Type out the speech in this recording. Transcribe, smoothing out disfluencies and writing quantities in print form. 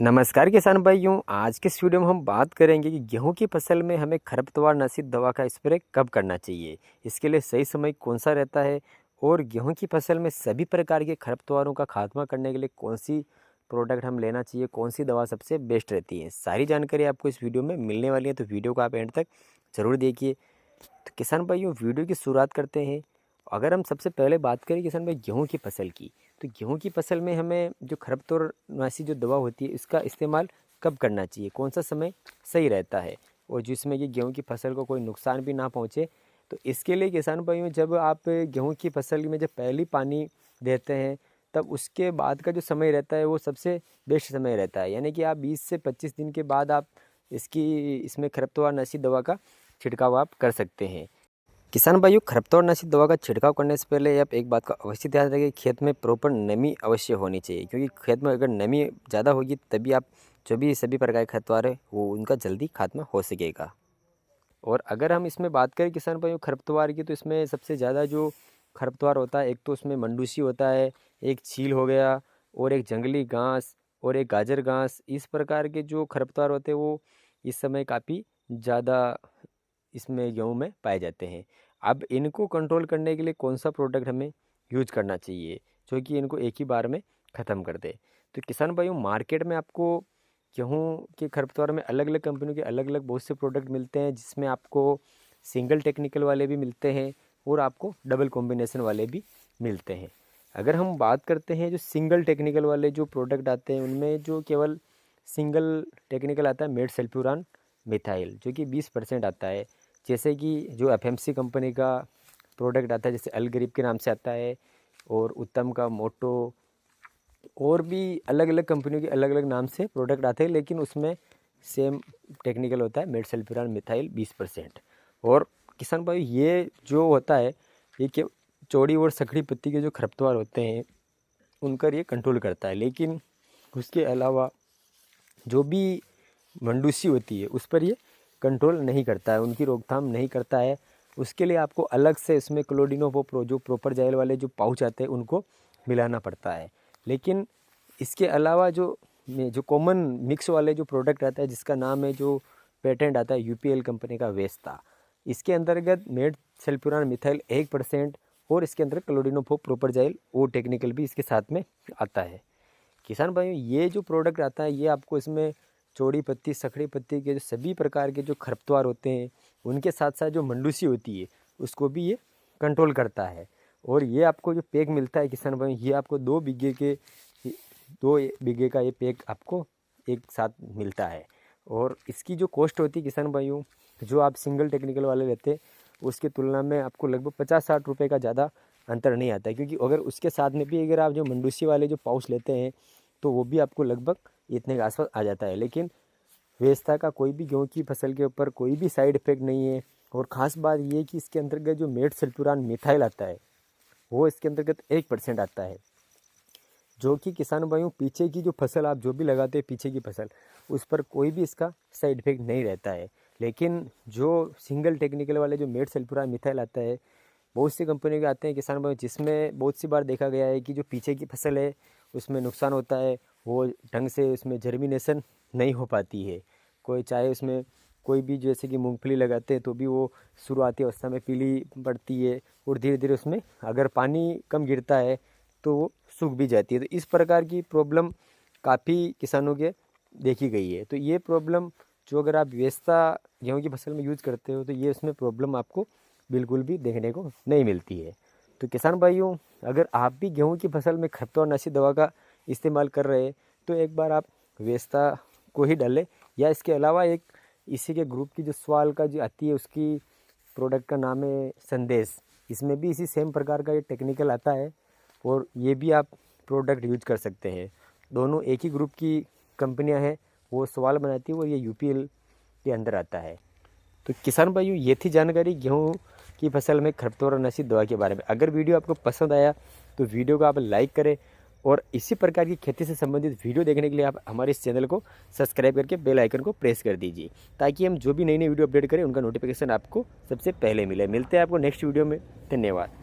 नमस्कार किसान भाइयों। आज के इस वीडियो में हम बात करेंगे कि गेहूं की फसल में हमें खरपतवार नाशी दवा का स्प्रे कब करना चाहिए, इसके लिए सही समय कौन सा रहता है और गेहूं की फसल में सभी प्रकार के खरपतवारों का खात्मा करने के लिए कौन सी प्रोडक्ट हम लेना चाहिए, कौन सी दवा सबसे बेस्ट रहती है। सारी जानकारी आपको इस वीडियो में मिलने वाली है, तो वीडियो को आप एंड तक ज़रूर देखिए। तो किसान भाइयों, वीडियो की शुरुआत करते हैं। अगर हम सबसे पहले बात करें किसान भाई गेहूं की फसल की, तो गेहूं की फसल में हमें जो खरपतवारनाशी जो दवा होती है इसका इस्तेमाल कब करना चाहिए, कौन सा समय सही रहता है और जिसमें कि गेहूं की फसल को कोई नुकसान भी ना पहुंचे। तो इसके लिए किसान भाइयों, जब आप गेहूं की फसल में जब पहली पानी देते हैं तब उसके बाद का जो समय रहता है वो सबसे बेस्ट समय रहता है। यानी कि आप 20 से 25 दिन के बाद आप इसमें खरपतवारनाशी दवा का छिड़काव आप कर सकते हैं। किसान भाइयों, खरपतवारनाशी दवा का छिड़काव करने से पहले आप एक बात का अवश्य ध्यान रखें, खेत में प्रॉपर नमी अवश्य होनी चाहिए, क्योंकि खेत में अगर नमी ज़्यादा होगी तभी आप जो भी सभी प्रकार के खरपतवार है वो उनका जल्दी खात्मा हो सकेगा। और अगर हम इसमें बात करें किसान भाइयों खरपतवार की, तो इसमें सबसे ज़्यादा जो खरपतवार होता है, एक तो उसमें मंडूसी होता है, एक चील हो गया और एक जंगली घास और एक गाजर घास। इस प्रकार के जो खरपतवार होते हैं वो इस समय काफ़ी ज़्यादा इसमें गेहूँ में पाए जाते हैं। अब इनको कंट्रोल करने के लिए कौन सा प्रोडक्ट हमें यूज करना चाहिए जो कि इनको एक ही बार में ख़त्म कर दे। तो किसान भाइयों, मार्केट में आपको गेहूँ के खरपतवार में अलग अलग कंपनियों के अलग अलग बहुत से प्रोडक्ट मिलते हैं, जिसमें आपको सिंगल टेक्निकल वाले भी मिलते हैं और आपको डबल कॉम्बिनेशन वाले भी मिलते हैं। अगर हम बात करते हैं जो सिंगल टेक्निकल वाले जो प्रोडक्ट आते हैं, उनमें जो केवल सिंगल टेक्निकल आता है मेड सल्फ्यूरान मिथाइल, जो कि 20% आता है। जैसे कि जो एफएमसी कंपनी का प्रोडक्ट आता है, जैसे अलगरीब के नाम से आता है और उत्तम का मोटो, और भी अलग अलग कंपनियों के अलग अलग नाम से प्रोडक्ट आते हैं, लेकिन उसमें सेम टेक्निकल होता है मेड सल्फ्यूरान मिथाइल 20%। और किसान भाई, ये जो होता है ये कि चौड़ी और सकड़ी पत्ती के जो खरपतवार होते हैं उनका ये कंट्रोल करता है, लेकिन उसके अलावा जो भी मंडूसी होती है उस पर ये कंट्रोल नहीं करता है, उनकी रोकथाम नहीं करता है। उसके लिए आपको अलग से इसमें क्लोडिनो जो प्रॉपर जाइल वाले जो पाउच आते हैं उनको मिलाना पड़ता है। लेकिन इसके अलावा जो कॉमन मिक्स वाले जो प्रोडक्ट आता है, जिसका नाम है, जो पेटेंट आता है यूपीएल कंपनी का वेस्ता, इसके अंतर्गत मेड सल्फ्यूरान मिथाइल 1% और इसके अंदर क्लोडिनो प्रॉपर जाइल वो टेक्निकल भी इसके साथ में आता है। किसान भाइयों, ये जो प्रोडक्ट आता है ये आपको इसमें चौड़ी पत्ती सकड़ी पत्ती के जो सभी प्रकार के जो खरपतवार होते हैं उनके साथ साथ जो मंडूसी होती है उसको भी ये कंट्रोल करता है। और ये आपको जो पैक मिलता है किसान भाई, ये आपको 2 बीघे का ये पैक आपको एक साथ मिलता है। और इसकी जो कॉस्ट होती है किसान भाइयों, जो आप सिंगल टेक्निकल वाले लेते हैं उसकी तुलना में आपको लगभग 50-60 रुपये का ज़्यादा अंतर नहीं आता है, क्योंकि अगर उसके साथ में भी अगर आप जो मंडूसी वाले जो पाउच लेते हैं तो वो भी आपको लगभग इतने के आसपास आ जाता है। लेकिन वेस्ता का कोई भी गेहूँ की फसल के ऊपर कोई भी साइड इफेक्ट नहीं है। और ख़ास बात ये कि इसके अंतर्गत जो मेड सल्फ्यूरान मिथाइल आता है वो इसके अंतर्गत 1% आता है, जो कि किसान भाइयों पीछे की जो फसल आप जो भी लगाते हैं पीछे की फसल, उस पर कोई भी इसका साइड इफेक्ट नहीं रहता है। लेकिन जो सिंगल टेक्निकल वाले जो मेड सल्फ्यूरान मिथाइल आता है, बहुत सी कंपनियों के आते हैं किसान भाई, जिसमें बहुत सी बार देखा गया है कि जो पीछे की फसल है उसमें नुकसान होता है, वो ढंग से उसमें जर्मिनेशन नहीं हो पाती है। कोई चाहे उसमें कोई भी जैसे कि मूंगफली लगाते हैं तो भी वो शुरुआती अवस्था में पीली पड़ती है और धीरे धीरे उसमें अगर पानी कम गिरता है तो वो सूख भी जाती है। तो इस प्रकार की प्रॉब्लम काफ़ी किसानों के देखी गई है। तो ये प्रॉब्लम जो अगर आप वेस्ता गेहूँ की फसल में यूज़ करते हो तो ये उसमें प्रॉब्लम आपको बिल्कुल भी देखने को नहीं मिलती है। तो किसान भाइयों, अगर आप भी गेहूँ की फसल में खरपतवारनाशी दवा का इस्तेमाल कर रहे हैं तो एक बार आप वेस्ता को ही डालें, या इसके अलावा एक इसी के ग्रुप की जो सवाल का जो आती है उसकी प्रोडक्ट का नाम है संदेश, इसमें भी इसी सेम प्रकार का ये टेक्निकल आता है और ये भी आप प्रोडक्ट यूज कर सकते हैं। दोनों एक ही ग्रुप की कंपनियां हैं, वो सवाल बनाती है और ये यूपीएल के अंदर आता है। तो किसान भाइयों, ये थी जानकारी गेहूँ की फसल में खरपतवारनाशी दवा के बारे में। अगर वीडियो आपको पसंद आया तो वीडियो को आप लाइक करें और इसी प्रकार की खेती से संबंधित वीडियो देखने के लिए आप हमारे इस चैनल को सब्सक्राइब करके बेल आइकन को प्रेस कर दीजिए, ताकि हम जो भी नई नई वीडियो अपडेट करें उनका नोटिफिकेशन आपको सबसे पहले मिले। मिलते हैं आपको नेक्स्ट वीडियो में। धन्यवाद।